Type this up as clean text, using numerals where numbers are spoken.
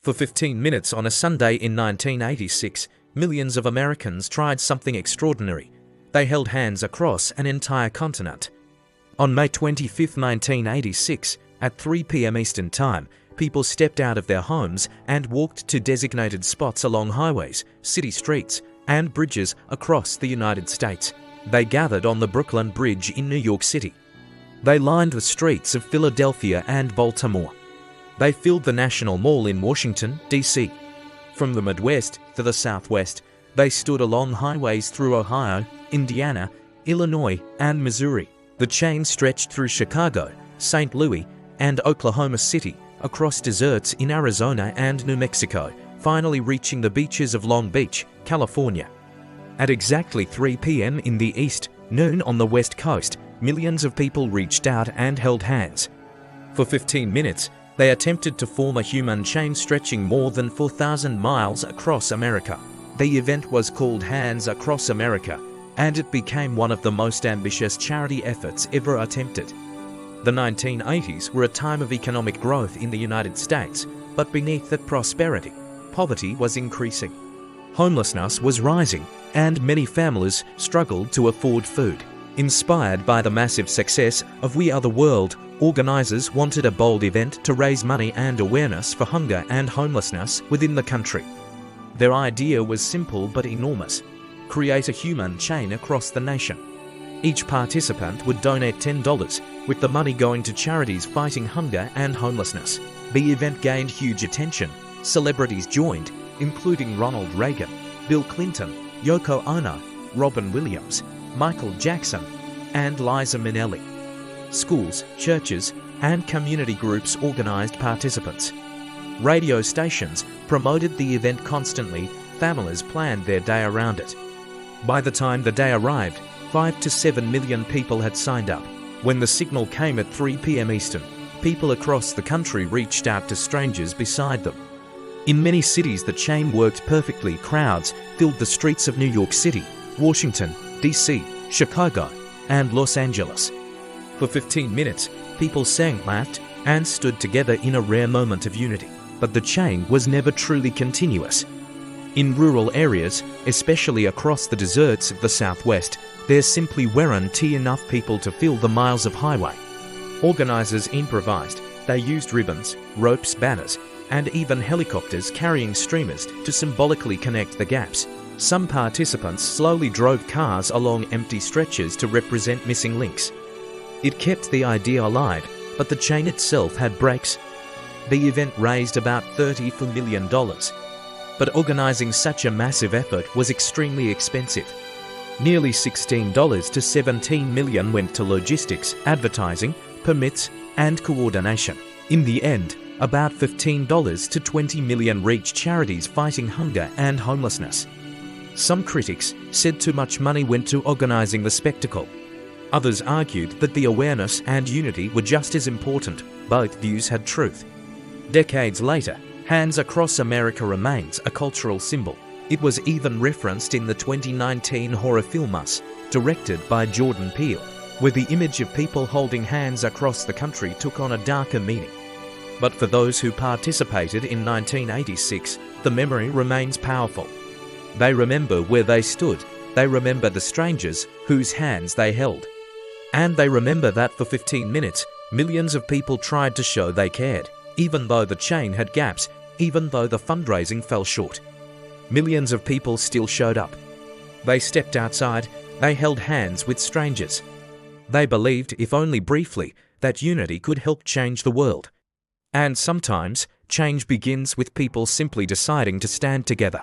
For 15 minutes on a Sunday in 1986, millions of Americans tried something extraordinary. They held hands across an entire continent. On May 25, 1986, at 3 p.m. Eastern Time, people stepped out of their homes and walked to designated spots along highways, city streets, and bridges across the United States. They gathered on the Brooklyn Bridge in New York City. They lined the streets of Philadelphia and Baltimore. They filled the National Mall in Washington, D.C. From the Midwest to the Southwest, they stood along highways through Ohio, Indiana, Illinois, and Missouri. The chain stretched through Chicago, St. Louis, and Oklahoma City, across deserts in Arizona and New Mexico, finally reaching the beaches of Long Beach, California. At exactly 3 p.m. in the east, noon on the west coast, millions of people reached out and held hands. For 15 minutes, they attempted to form a human chain stretching more than 4,000 miles across America. The event was called Hands Across America, and it became one of the most ambitious charity efforts ever attempted. The 1980s were a time of economic growth in the United States, but beneath that prosperity, poverty was increasing. Homelessness was rising, and many families struggled to afford food. Inspired by the massive success of We Are the World, organizers wanted a bold event to raise money and awareness for hunger and homelessness within the country. Their idea was simple but enormous: create a human chain across the nation. Each participant would donate $10, with the money going to charities fighting hunger and homelessness. The event gained huge attention. Celebrities joined, including Ronald Reagan, Bill Clinton, Yoko Ono, Robin Williams, Michael Jackson, and Liza Minnelli. Schools, churches, and community groups organized participants. Radio stations promoted the event constantly. Families planned their day around it. By the time the day arrived, 5 to 7 million people had signed up. When the signal came at 3 p.m. Eastern, people across the country reached out to strangers beside them. In many cities, the chain worked perfectly. Crowds filled the streets of New York City, Washington, D.C., Chicago, and Los Angeles. For 15 minutes, people sang, laughed, and stood together in a rare moment of unity. But the chain was never truly continuous. In rural areas, especially across the deserts of the Southwest, there simply weren't enough people to fill the miles of highway. Organizers improvised. They used ribbons, ropes, banners, and even helicopters carrying streamers to symbolically connect the gaps. Some participants slowly drove cars along empty stretches to represent missing links. It kept the idea alive, but the chain itself had brakes. The event raised about $34 million. But organizing such a massive effort was extremely expensive. Nearly $16 to $17 million went to logistics, advertising, permits, and coordination. In the end, about $15 to $20 million reached charities fighting hunger and homelessness. Some critics said too much money went to organizing the spectacle. Others argued that the awareness and unity were just as important. Both views had truth. Decades later, Hands Across America remains a cultural symbol. It was even referenced in the 2019 horror film Us, directed by Jordan Peele, where the image of people holding hands across the country took on a darker meaning. But for those who participated in 1986, the memory remains powerful. They remember where they stood. They remember the strangers whose hands they held. And they remember that for 15 minutes, millions of people tried to show they cared, even though the chain had gaps, even though the fundraising fell short. Millions of people still showed up. They stepped outside. They held hands with strangers. They believed, if only briefly, that unity could help change the world. And sometimes, change begins with people simply deciding to stand together.